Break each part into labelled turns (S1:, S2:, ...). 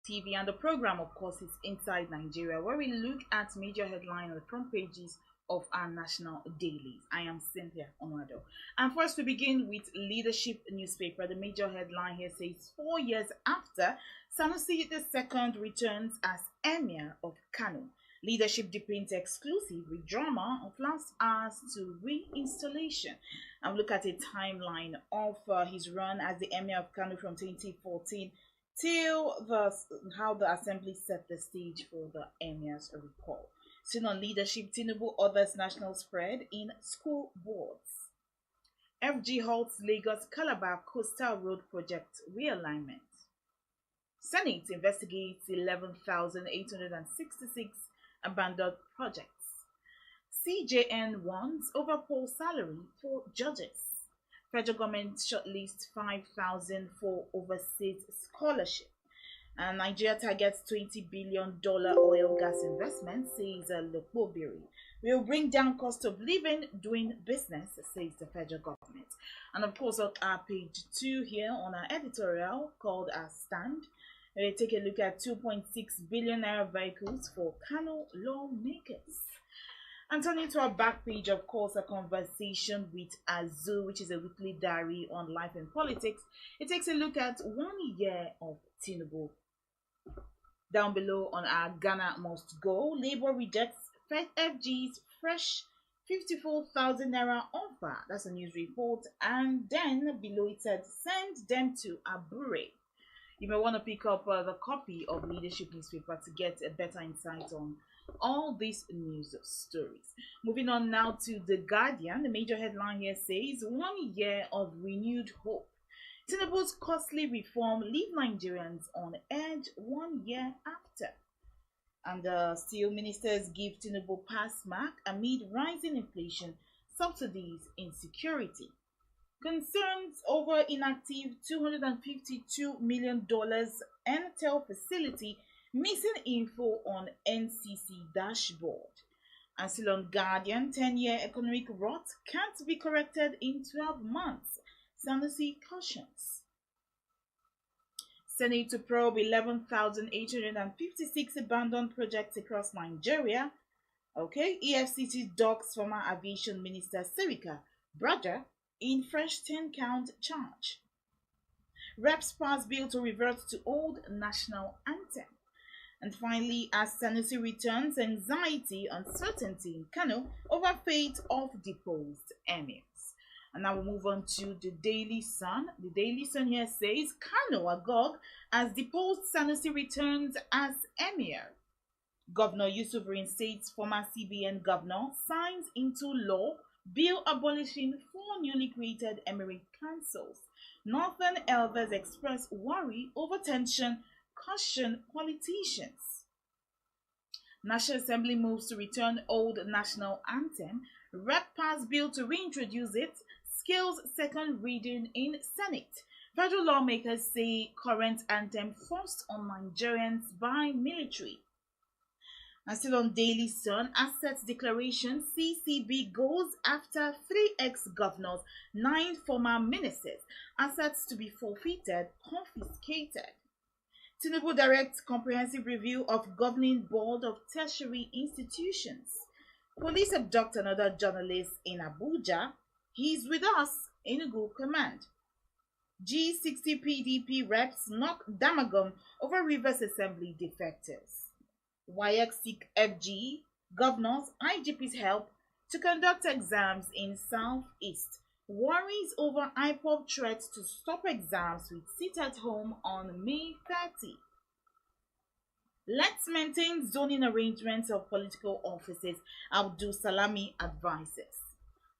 S1: TV, and the program, of course, is Inside Nigeria, where we look at major headlines on the front pages of our national dailies. I am Cynthia Onwado. And first, we begin with Leadership newspaper. The major headline here says 4 years after, Sanusi II returns as Emir of Kano. Leadership depicts exclusive with drama of last hours to reinstallation. And look at a timeline of his run as the Emir of Kano from 2014 till how the assembly set the stage for the Emir's recall. SUN on leadership, Tinubu orders national spread in school boards. FG halts Lagos Calabar Coastal Road Project realignment. Senate investigates 11,866 abandoned projects. CJN wants overpoll salary for judges. Federal government shortlists 5,000 for overseas scholarship. And Nigeria targets $20 billion oil gas investment, says Lekobiri. Will bring down cost of living doing business, says the federal government. And of course, on our page 2 here on our editorial called Our Stand, we take a look at 2.6 billion naira vehicles for Kano lawmakers. And turning to our back page, of course, a conversation with Azu, which is a weekly diary on life and politics. It takes a look at 1 year of Tinubu. Down below on our Ghana Must Go, Labour rejects FG's fresh 54,000 naira offer. That's a news report. And then below it said, send them to Abure. You may want to pick up the copy of Leadership newspaper to get a better insight on all these news stories. Moving on now to The Guardian. The major headline here says 1 year of renewed hope. Tinubu's costly reform leave Nigerians on edge 1 year after. And still ministers give Tinubu pass mark amid rising inflation, subsidies, insecurity. Concerns over inactive $252 million Entel facility, missing info on NCC dashboard. And still on Guardian, 10-year economic rot can't be corrected in 12 months. Sanusi cautions. Senate to probe 11,856 abandoned projects across Nigeria. Okay, EFCC docks former aviation minister Sirika Braja in fresh 10-count charge. Reps pass bill to revert to old national anthem. And finally, as Sanusi returns, anxiety, uncertainty in Kano over fate of deposed emirs. And now we move on to the Daily Sun. The Daily Sun here says, Kano agog as deposed Sanusi returns as emir. Governor Yusuf reinstates former CBN governor, signs into law bill abolishing 4 newly created emirate councils. Northern elders express worry over tension, caution politicians. National Assembly moves to return old national anthem. Rep pass bill to reintroduce it. Skills second reading in Senate. Federal lawmakers say current anthem forced on Nigerians by military. And still on Daily Sun, assets declaration, CCB goes after 3 ex-governors, 9 former ministers. Assets to be forfeited, confiscated. Tinubu directs comprehensive review of governing board of tertiary institutions. Police abduct another journalist in Abuja. He's with us in Enugu command. G60 PDP reps knock Damagum over Rivers Assembly defectors. WAEC seek FG, governors, IGP's help to conduct exams in Southeast. Worries over IPOB threats to stop exams with sit at home on May 30. Let's maintain zoning arrangements of political offices, Abdul Salami advises.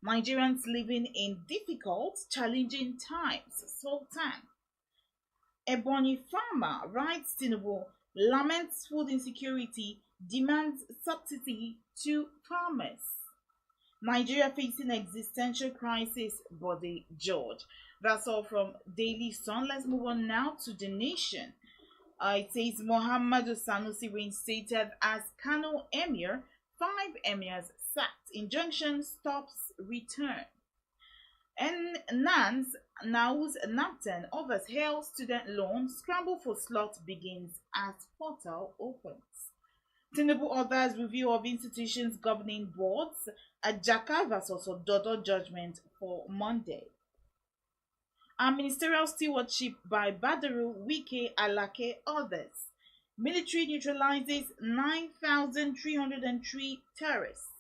S1: Nigerians living in difficult, challenging times, Sultan. Ebonyi farmer writes Tinubu, laments food insecurity, demands subsidy to farmers. Nigeria facing existential crisis, Bode George. That's all from Daily Sun. Let's move on now to The Nation. It says Muhammadu Sanusi reinstated as Kano Emir, 5 emirs sacked. Injunction stops return. And Nans Naus Napton offers hail student loan. Scramble for slot begins as portal opens. Tinubu orders review of institutions governing boards. Ajaka versus Ododo judgment for Monday. And ministerial stewardship by Badaru, Wike, Alake, others. Military neutralizes 9,303 terrorists.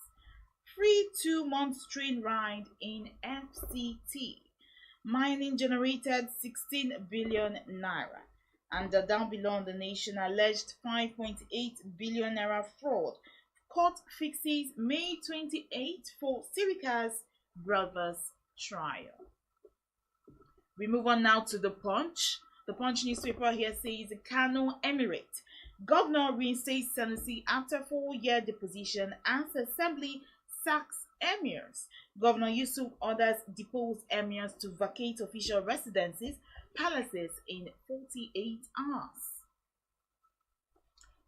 S1: Free 2-month train ride in FCT. Mining generated 16 billion naira. And down below on the nation, alleged 5.8 billion naira fraud. Court fixes May 28 for Sirika's brother's trial. We move on now to the Punch. The Punch newspaper here says Kano Emirate. Governor reinstates Sanusi after 4-year deposition as Assembly sacks emirs. Governor Yusuf orders deposed emirs to vacate official residences, palaces in 48 hours.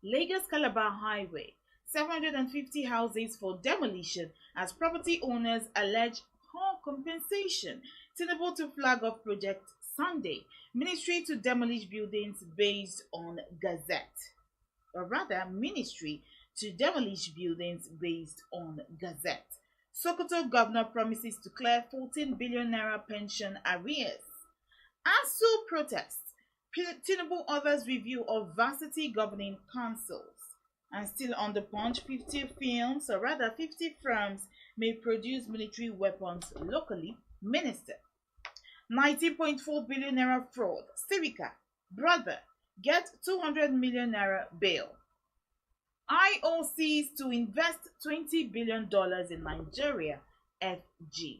S1: Lagos-Calabar Highway. 750 houses for demolition as property owners allege poor compensation. Tinubu to flag off project Sunday. Ministry to demolish buildings based on Gazette. Or rather, Ministry to demolish buildings based on Gazette. Sokoto governor promises to clear 14 billion naira pension arrears. ASU protests. Tinubu orders review of varsity governing councils. And still on the Punch, 50 firms may produce military weapons locally. Minister. 19.4 billion naira fraud. Sirika, brother, get 200 million naira bail. IOCs to invest $20 billion in Nigeria, FG.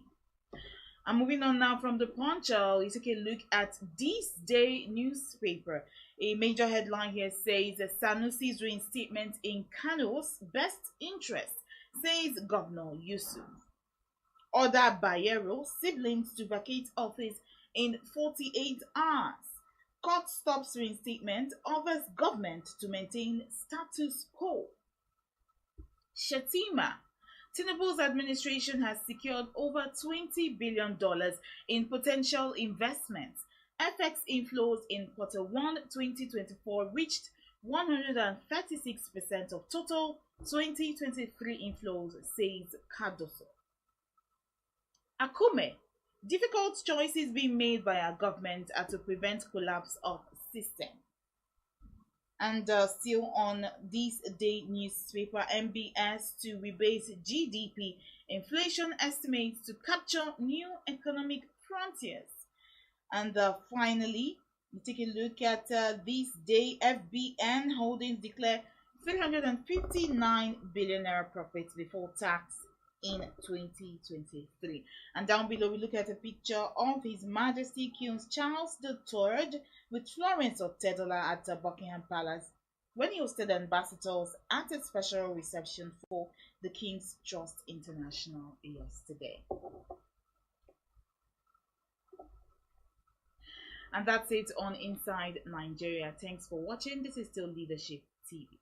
S1: I'm moving on now from the Punch. You take a look at THISDAY newspaper. A major headline here says Sanusi's reinstatement in Kano's best interest, says Governor Yusuf. Order Bayero siblings to vacate office in 48 hours. Court stops reinstatement, orders government to maintain status quo. Shetima. Tinubu's administration has secured over $20 billion in potential investments. FX inflows in Q1 2024 reached 136% of total 2023 inflows, says Cardoso. Akume. Difficult choices being made by our government are to prevent collapse of system. And still on this day newspaper, MBS to rebase GDP inflation estimates to capture new economic frontiers. And finally, we take a look at this day. FBN Holdings declare 359 billion naira profits before tax in 2023. And down below we look at a picture of His Majesty King Charles III with Florence Otedola at Buckingham Palace when he hosted ambassadors at a special reception for the King's Trust International yesterday. And that's it on Inside Nigeria. Thanks for watching. This is still Leadership TV.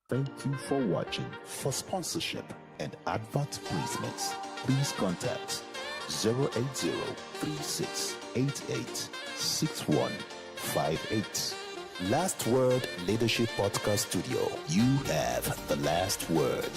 S2: Thank you for watching. For sponsorship and advert placements, please contact 080-3688-6158. Last Word Leadership Podcast Studio. You have the last word.